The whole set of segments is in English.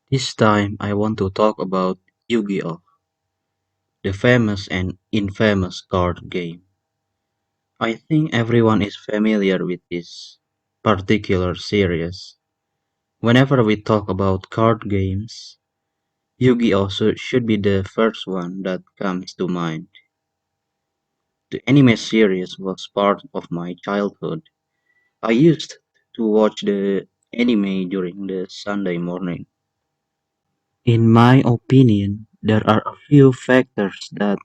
This time I want to talk about Yu-Gi-Oh!, the famous and infamous card game. I think everyone is familiar with this particular series. Whenever we talk about card games, Yu-Gi-Oh! Should be the first one that comes to mind. The anime series was part of my childhood. I used to watch the anime during the Sunday morning. In my opinion, there are a few factors that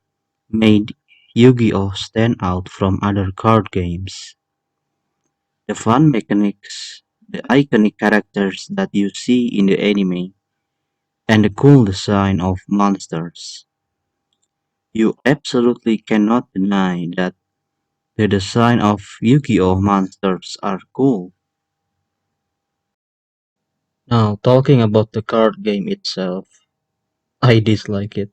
made Yu-Gi-Oh! Stand out from other card games. The fun mechanics, the iconic characters that you see in the anime, and the cool design of monsters. You absolutely cannot deny that the design of Yu-Gi-Oh! Monsters are cool. Now, talking about the card game itself, I dislike it.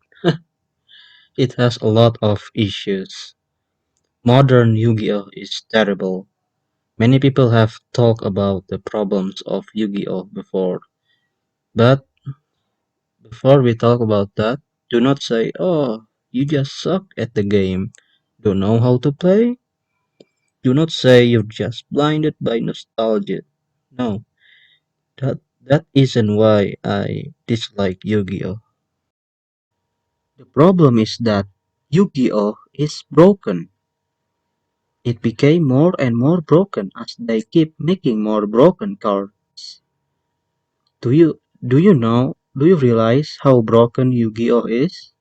It has a lot of issues. Modern Yu-Gi-Oh! Is terrible. Many people have talked about the problems of Yu-Gi-Oh before, but before we talk about that, do not say, "Oh, you just suck at the game. Don't know how to play." Do not say you're just blinded by nostalgia. No, that isn't why I dislike Yu-Gi-Oh. The problem is that Yu-Gi-Oh is broken. It became more and more broken as they keep making more broken cards. Do you realize how broken Yu-Gi-Oh is?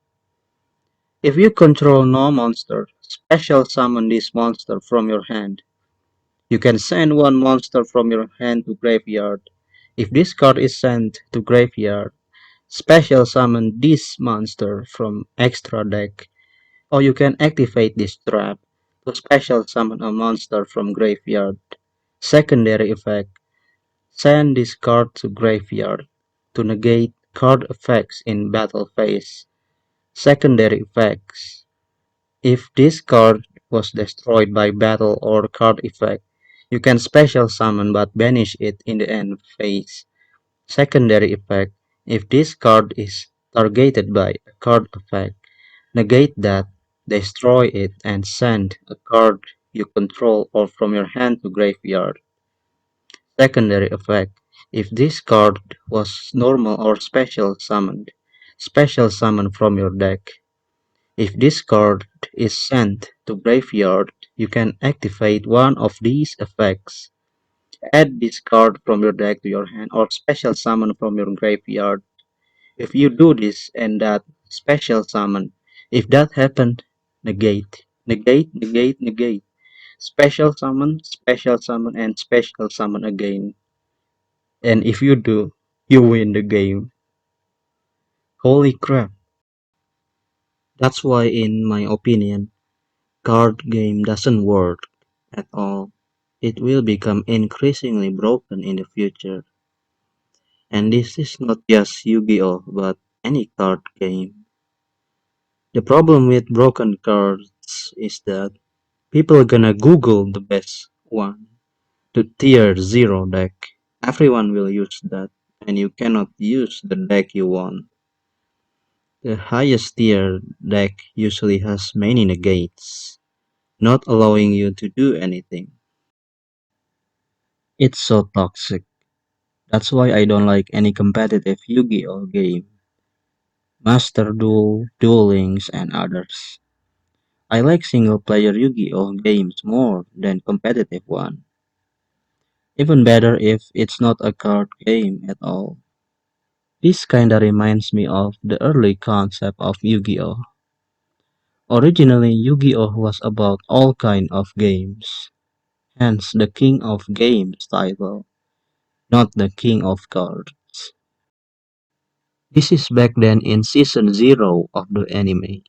If you control no monster, special summon this monster from your hand. You can send one monster from your hand to graveyard. If this card is sent to graveyard, special summon this monster from extra deck. Or you can activate this trap to special summon a monster from graveyard. Secondary effect. Send this card to graveyard to negate card effects in battle phase. Secondary effects. If this card was destroyed by battle or card effect, you can special summon but banish it in the end phase. Secondary effect. If this card is targeted by a card effect, negate that, destroy it, and send a card you control or from your hand to graveyard. Secondary effect. If this card was normal or special summoned, special summon from your deck. If this card is sent to graveyard, you can activate one of these effects. Add this card from your deck to your hand or special summon from your graveyard. If you do this and that special summon, if that happened, negate, negate, negate, negate. Special summon, and special summon again. And if you do, you win the game. Holy crap. That's why in my opinion, card game doesn't work at all. It will become increasingly broken in the future. And this is not just Yu-Gi-Oh, but any card game. The problem with broken cards is that people gonna Google the best one to tier 0 deck. Everyone will use that, and you cannot use the deck you want. The highest tier deck usually has many negates, not allowing you to do anything. It's so toxic. That's why I don't like any competitive Yu-Gi-Oh game, Master Duel, Duel Links, and others. I like single-player Yu-Gi-Oh games more than competitive one. Even better if it's not a card game at all. This kinda reminds me of the early concept of Yu-Gi-Oh! Originally, Yu-Gi-Oh was about all kind of games, hence the King of Games title, not the King of Cards. This is back then in season 0 of the anime,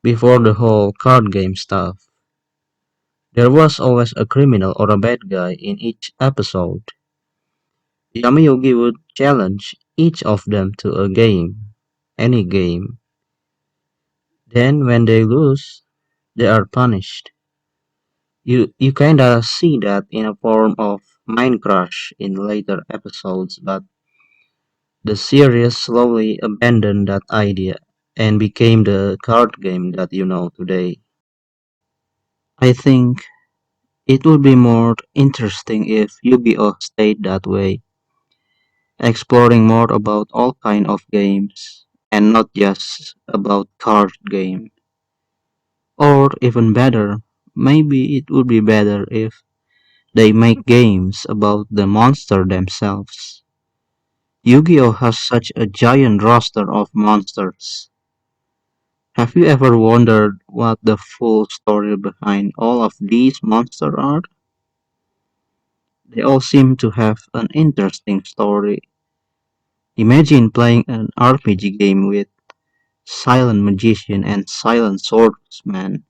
before the whole card game stuff. There was always a criminal or a bad guy in each episode. Yami-Yugi would challenge each of them to a game, any game. Then when they lose, they are punished. You kinda see that in a form of mind crush in later episodes, but The series slowly abandoned that idea and became the card game that you know today. I think it would be more interesting if Yu-Gi-Oh stayed that way, exploring more about all kind of games and not just about card game. Or even better, maybe it would be better if they make games about the monster themselves. Yu-Gi-Oh has such a giant roster of monsters. Have you ever wondered what the full story behind all of these monsters are? They all seem to have an interesting story. Imagine playing an RPG game with Silent Magician and Silent Swordsman,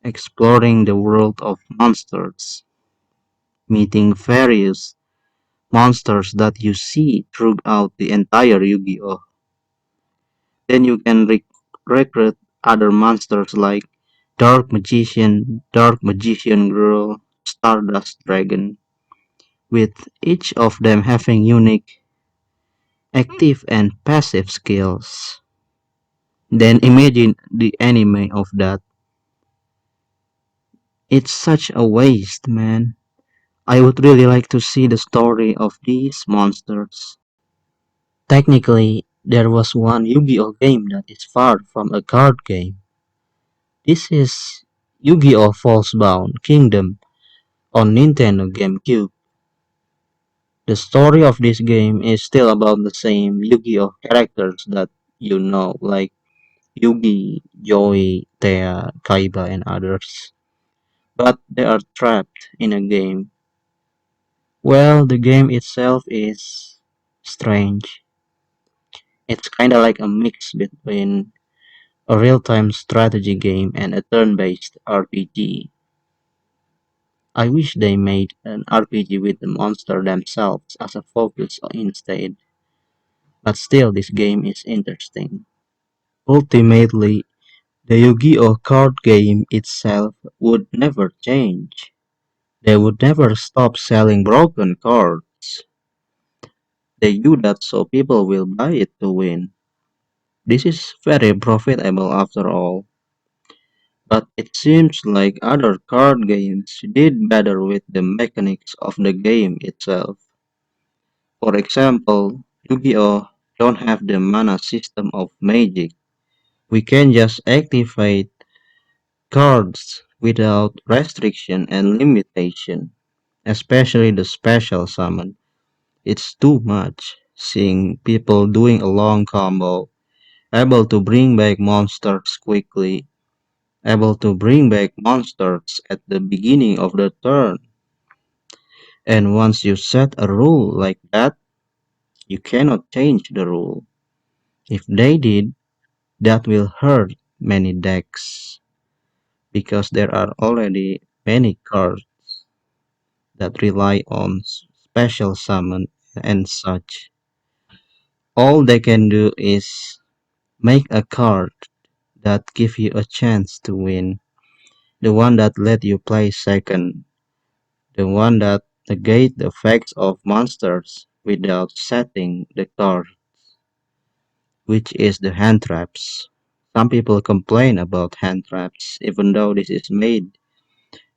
exploring the world of monsters, meeting various monsters that you see throughout the entire Yu-Gi-Oh! Then you can recruit other monsters like Dark Magician Girl, Stardust Dragon, with each of them having unique active and passive skills. Then imagine the anime of that. It's such a waste, man. I would really like to see the story of these monsters. Technically, there was one Yu-Gi-Oh game that is far from a card game. This is Yu-Gi-Oh! Falsebound Kingdom on Nintendo GameCube. The story of this game is still about the same Yu-Gi-Oh! Characters that you know, like Yugi, Joey, Thea, Kaiba, and others. But they are trapped in a game. Well, the game itself is strange. It's kinda like a mix between a real-time strategy game and a turn-based RPG. I wish they made an RPG with the monster themselves as a focus instead, but still this game is interesting. Ultimately, the Yu-Gi-Oh card game itself would never change. They would never stop selling broken cards. They do that so people will buy it to win. This is very profitable after all. But it seems like other card games did better with the mechanics of the game itself. For example, Yu-Gi-Oh! Don't have the mana system of Magic. We can just activate cards without restriction and limitation, especially the special summon. It's too much, seeing people doing a long combo, able to bring back monsters quickly, able to bring back monsters at the beginning of the turn. And once you set a rule like that, you cannot change the rule. If they did, that will hurt many decks because there are already many cards that rely on special summon and such. All they can do is make a card that give you a chance to win. The one that let you play second. The one that negate the effects of monsters without setting the card, which is the hand traps. Some people complain about hand traps, even though this is made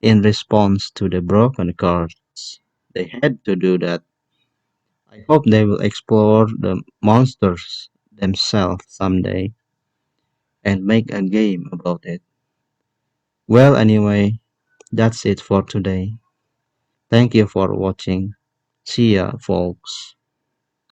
in response to the broken cards. They had to do that. I hope they will explore the monsters themselves someday and make a game about it. Well, anyway, that's it for today. Thank you for watching. See ya, folks.